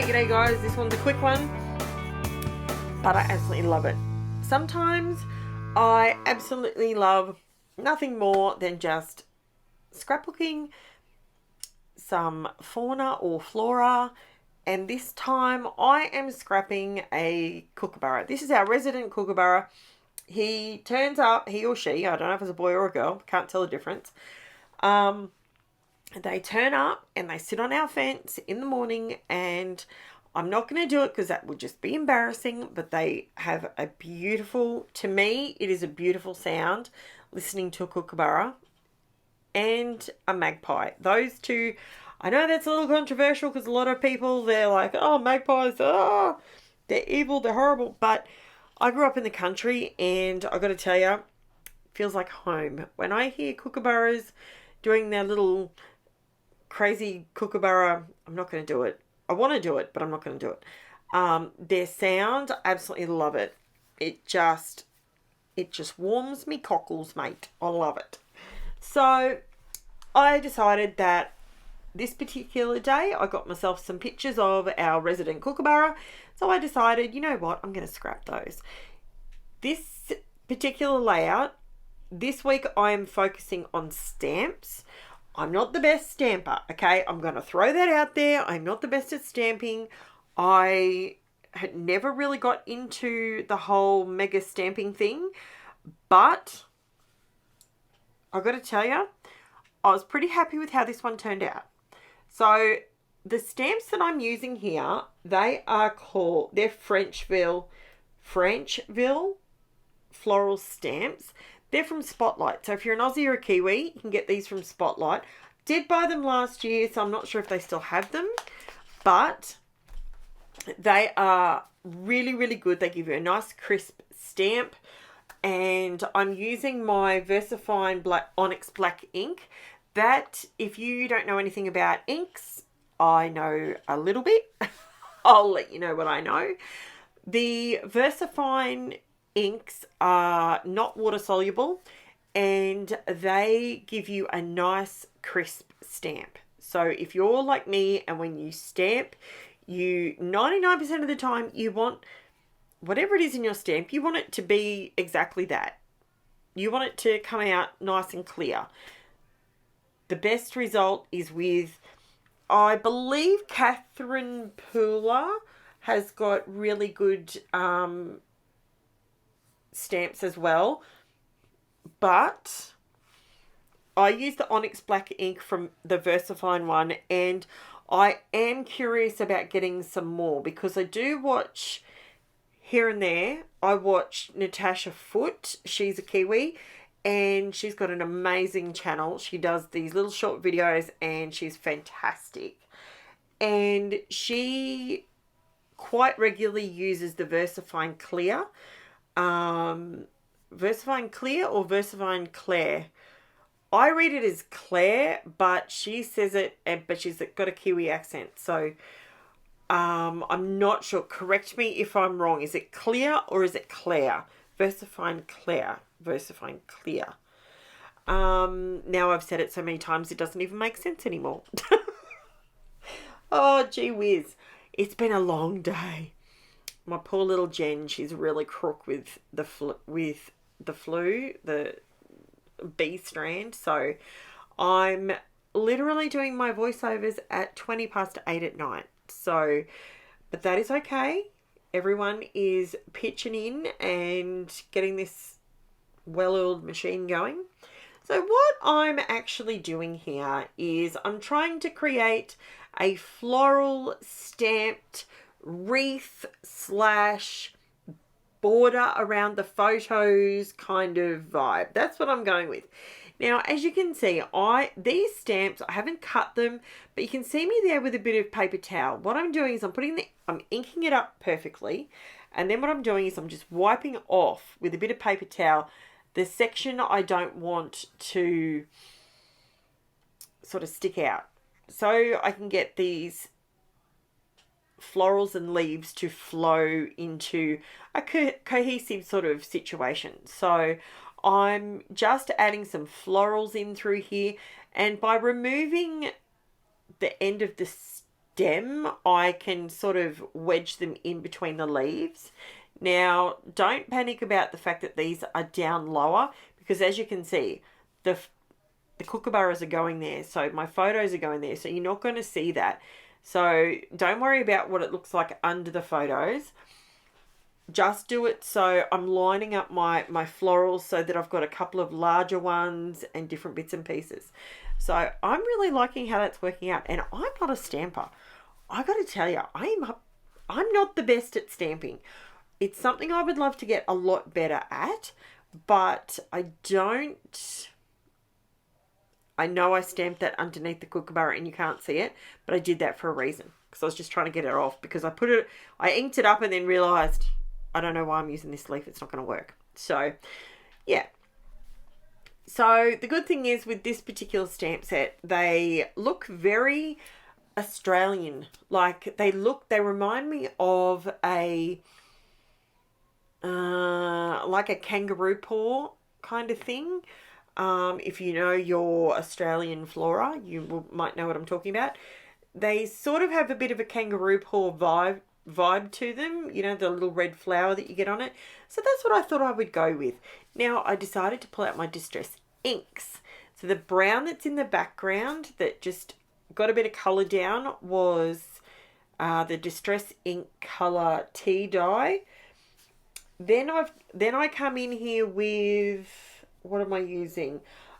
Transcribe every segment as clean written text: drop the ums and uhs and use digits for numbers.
G'day guys, this one's a quick one, but I absolutely love it. Sometimes I absolutely love nothing more than just scrapbooking some fauna or flora, and this time I am scrapping a kookaburra. This is our resident kookaburra. He turns up, he or she, I don't know if it's a boy or a girl, can't tell the difference. They turn up and they sit on our fence in the morning, and I'm not going to do it because that would just be embarrassing, but they have a beautiful, to me, it is a beautiful sound listening to a kookaburra and a magpie. Those two, I know that's a little controversial because a lot of people, they're like, oh, magpies, oh, they're evil, they're horrible. But I grew up in the country, and I got to tell you, it feels like home. When I hear kookaburras doing their little crazy kookaburra, I'm not going to do it. I want to do it, but I'm not going to do it. Their sound, I absolutely love it. It just warms me cockles, mate. I love it. So I decided that this particular day, I got myself some pictures of our resident kookaburra. So I decided, you know what, I'm going to scrap those. This particular layout, this week I am focusing on stamps. I'm not the best stamper, okay? I'm going to throw that out there. I'm not the best at stamping. I had never really got into the whole mega stamping thing, but I've got to tell you, I was pretty happy with how this one turned out. So the stamps that I'm using here, they're FRANCHVILLE floral stamps. They're from Spotlight. So if you're an Aussie or a Kiwi, you can get these from Spotlight. Did buy them last year, so I'm not sure if they still have them. But they are really, really good. They give you a nice crisp stamp. And I'm using my VERSAFINE ONYX black ink. That, if you don't know anything about inks, I know a little bit. I'll let you know what I know. The VERSAFINE inks are not water soluble, and they give you a nice crisp stamp. So if you're like me, and when you stamp, you 99% of the time you want whatever it is in your stamp, you want it to be exactly that. You want it to come out nice and clear. The best result is with, I believe Catherine Pooler has got really good stamps as well, but I use the ONYX black ink from the VERSAFINE one, and I am curious about getting some more because I do watch here and there. I watch Natasha Foote. She's a Kiwi, and she's got an amazing channel. She does these little short videos, and she's fantastic. And she quite regularly uses the VERSAFINE Clear. VERSAFINE Clear or VERSAFINE Claire. I read it as Claire, but she says it, but she's got a Kiwi accent. So I'm not sure. Correct me if I'm wrong. Is it Clear or is it Claire? VERSAFINE Claire. VERSAFINE Clear. Now I've said it so many times it doesn't even make sense anymore. Oh, gee whiz. It's been a long day. My poor little Jen, she's really crook with the flu, the bee strand. So I'm literally doing my voiceovers at 20 past 8 at night. So, but that is okay. Everyone is pitching in and getting this well-oiled machine going. So what I'm actually doing here is I'm trying to create a floral stamped wreath / border around the photos kind of vibe. That's what I'm going with. Now, as you can see, these stamps, I haven't cut them, but you can see me there with a bit of paper towel. What I'm doing is I'm inking it up perfectly, and then what I'm doing is I'm just wiping off with a bit of paper towel the section I don't want to sort of stick out, so I can get these florals and leaves to flow into a cohesive sort of situation. So I'm just adding some florals in through here, and by removing the end of the stem, I can sort of wedge them in between the leaves. Now, don't panic about the fact that these are down lower, because as you can see, the kookaburras are going there, so my photos are going there, so you're not going to see that. So don't worry about what it looks like under the photos. Just do it so I'm lining up my florals so that I've got a couple of larger ones and different bits and pieces. So I'm really liking how that's working out, and I'm not a stamper. I got to tell you, I'm not the best at stamping. It's something I would love to get a lot better at, but I don't. I know I stamped that underneath the kookaburra and you can't see it, but I did that for a reason, because I was just trying to get it off, because I inked it up and then realized I don't know why I'm using this leaf. It's not going to work. So, yeah. So the good thing is with this particular stamp set, they look very Australian. Like they remind me of like a kangaroo paw kind of thing. If you know your Australian flora, might know what I'm talking about. They sort of have a bit of a kangaroo paw vibe to them, you know, the little red flower that you get on it. So that's what I thought I would go with. Now I decided to pull out my Distress inks. So the brown that's in the background that just got a bit of colour down was the Distress ink colour tea dye. Then I come in here with, what am I using?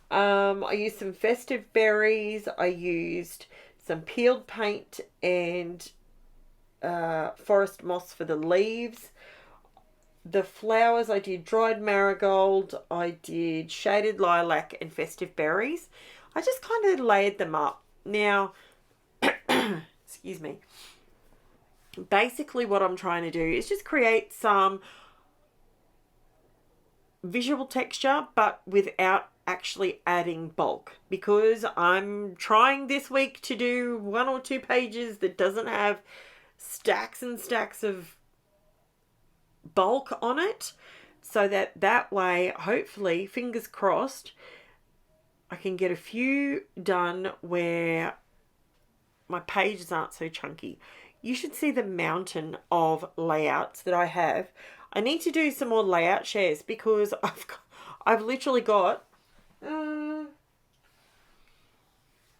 I used some Festive berries. I used some peeled paint and forest moss for the leaves. The flowers, I did dried marigold, I did shaded lilac and Festive berries. I just kind of layered them up. Now, excuse me. Basically what I'm trying to do is just create some visual texture, but without actually adding bulk, because I'm trying this week to do 1 or 2 pages that doesn't have stacks and stacks of bulk on it, so that way, hopefully, fingers crossed, I can get a few done where my pages aren't so chunky. You should see the mountain of layouts that I have. I need to do some more layout shares, because I've literally got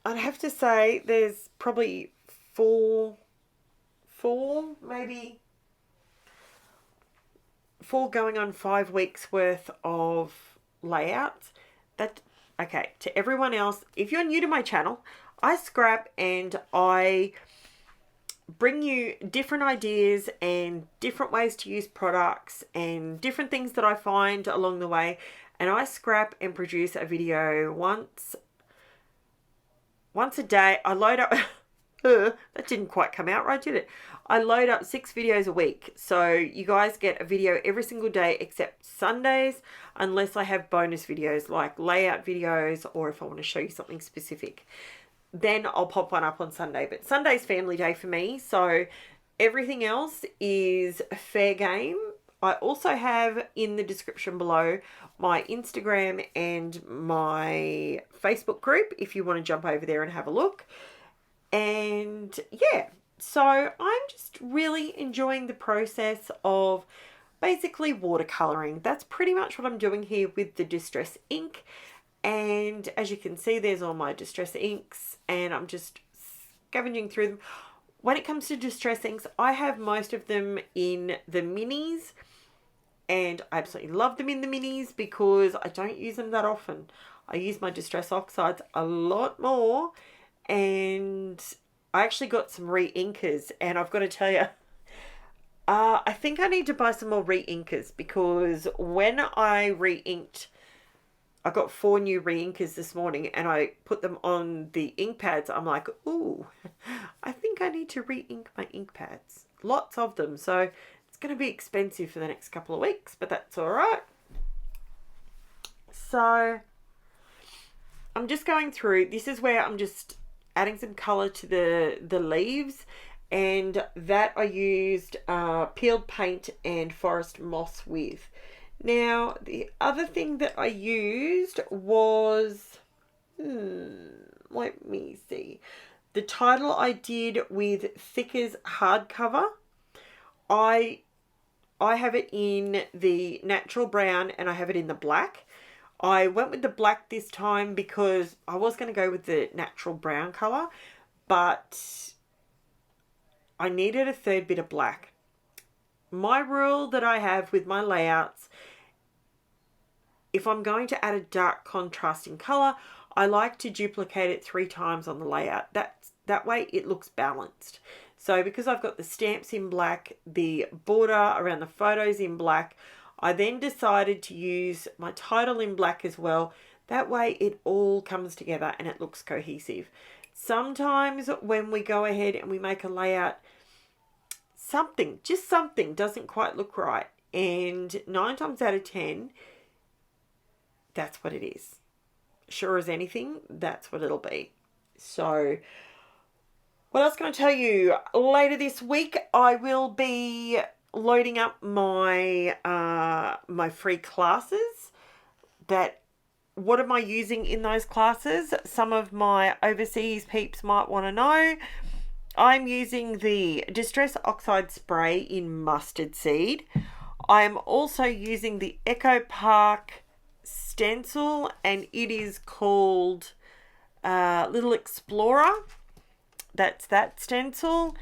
I'd have to say there's probably four, maybe 4 going on 5 weeks worth of layouts. Okay, to everyone else, if you're new to my channel, I scrap and I bring you different ideas and different ways to use products and different things that I find along the way, and I scrap and produce a video once a day. I load up that didn't quite come out right, did it? I load up 6 videos a week, so you guys get a video every single day except Sundays, unless I have bonus videos like layout videos, or if I want to show you something specific, then I'll pop one up on Sunday. But Sunday's family day for me, so everything else is fair game. I also have in the description below my Instagram and my Facebook group if you want to jump over there and have a look. And yeah, so I'm just really enjoying the process of basically watercoloring. That's pretty much what I'm doing here with the Distress ink. And as you can see, there's all my Distress inks, and I'm just scavenging through them. When it comes to Distress inks, I have most of them in the minis, and I absolutely love them in the minis because I don't use them that often. I use my Distress oxides a lot more, and I actually got some re-inkers, and I've got to tell you, I think I need to buy some more re-inkers, because when I re-inked, I got 4 new re-inkers this morning, and I put them on the ink pads. I'm like, ooh, I think I need to re-ink my ink pads. Lots of them, so it's going to be expensive for the next couple of weeks, but that's all right. So I'm just going through. This is where I'm just adding some color to the leaves, and that I used peeled paint and forest moss with. Now the other thing that I used was let me see, The title I did with Thicker's hardcover. I have it in the natural brown and I have it in the black. I went with the black this time because I was going to go with the natural brown colour, but I needed a third bit of black. My rule that I have with my layouts, if I'm going to add a dark contrasting colour, I like to duplicate it 3 times on the layout. That way it looks balanced. So because I've got the stamps in black, the border around the photos in black, I then decided to use my title in black as well. That way it all comes together and it looks cohesive. Sometimes when we go ahead and we make a layout, just something doesn't quite look right. And 9 times out of 10, that's what it is. Sure as anything, that's what it'll be. So what else can I tell you? Later this week, I will be loading up my my free classes. What am I using in those classes? Some of my overseas peeps might want to know. I'm using the Distress Oxide Spray in Mustard Seed. I'm also using the Echo Park stencil, and it is called Little Explorer. That's that stencil.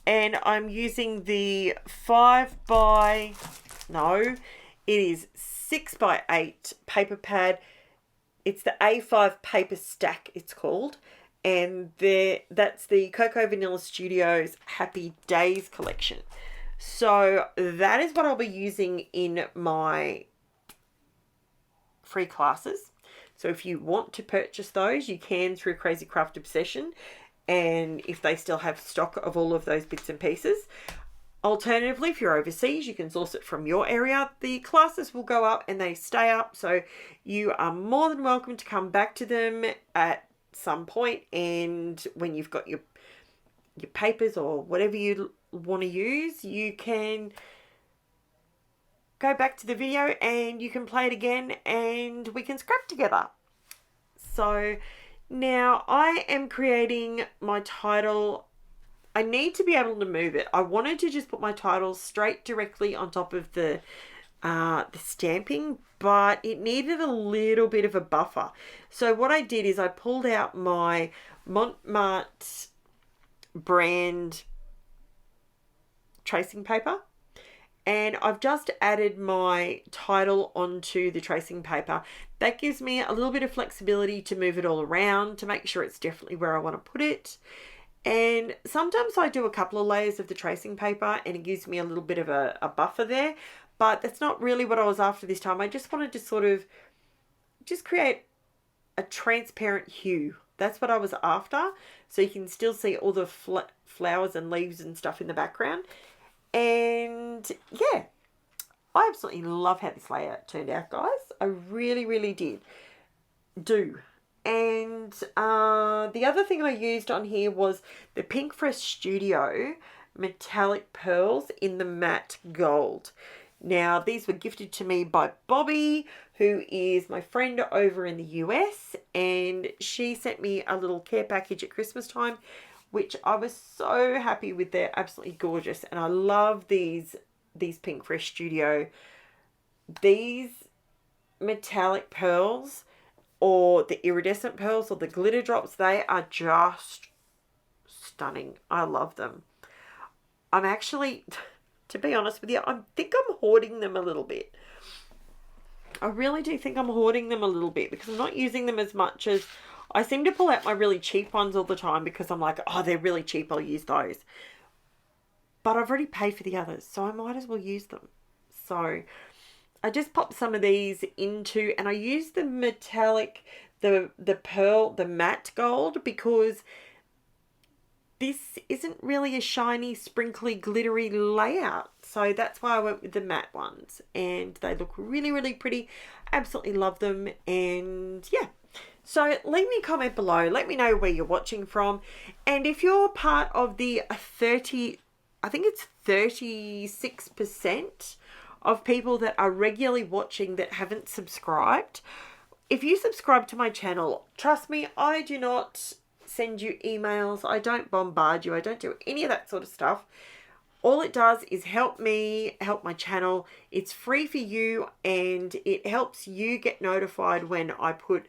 And I'm using the 6x8 paper pad. It's the A5 paper stack, it's called. And that's the Cocoa Vanilla Studios Happy Days collection. So that is what I'll be using in my free classes. So if you want to purchase those, you can through Crazy Craft Obsession, and if they still have stock of all of those bits and pieces. Alternatively, if you're overseas, you can source it from your area. The classes will go up and they stay up, so you are more than welcome to come back to them at some point, and when you've got your papers or whatever you want to use, you can go back to the video and you can play it again and we can scrap together. So now I am creating my title. I need to be able to move it. I wanted to just put my title straight directly on top of the stamping, but it needed a little bit of a buffer. So what I did is I pulled out my Montmartre brand tracing paper, and I've just added my title onto the tracing paper. That gives me a little bit of flexibility to move it all around to make sure it's definitely where I want to put it. And sometimes I do a couple of layers of the tracing paper and it gives me a little bit of a buffer there, but that's not really what I was after this time. I just wanted to sort of just create a transparent hue. That's what I was after, so you can still see all the flowers and leaves and stuff in the background. And yeah, I absolutely love how this layout turned out, guys. I really, really do. And the other thing I used on here was the PINKFRESH Studio metallic pearls in the matte gold. Now, these were gifted to me by Bobby, who is my friend over in the US, and she sent me a little care package at Christmas time, which I was so happy with. They're absolutely gorgeous, and I love these PINKFRESH Studio. These metallic pearls, or the iridescent pearls, or the glitter drops, they are just stunning. I love them. I'm actually, to be honest with you, I think I'm hoarding them a little bit. I really do think I'm hoarding them a little bit because I'm not using them as much as I seem to pull out my really cheap ones all the time because I'm like, oh, they're really cheap, I'll use those. But I've already paid for the others, so I might as well use them. So I just popped some of these into, and I used the metallic, the pearl, the matte gold, because this isn't really a shiny, sprinkly, glittery layout. So that's why I went with the matte ones, and they look really, really pretty. Absolutely love them. And yeah, so leave me a comment below. Let me know where you're watching from, and if you're part of the 36% of people that are regularly watching that haven't subscribed. If you subscribe to my channel, trust me, I do not send you emails. I don't bombard you. I don't do any of that sort of stuff. All it does is help me, help my channel. It's free for you, and it helps you get notified when I put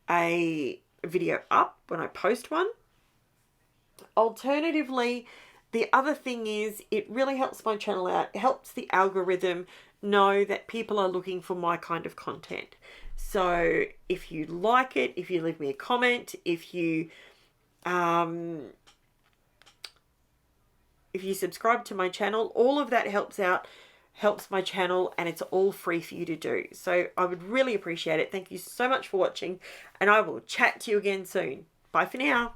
a video up, when I post one. Alternatively, the other thing is it really helps my channel out. It helps the algorithm know that people are looking for my kind of content. So if you like it, if you leave me a comment, if you subscribe to my channel, all of that helps out, helps my channel, and it's all free for you to do. So I would really appreciate it. Thank you so much for watching, and I will chat to you again soon. Bye for now.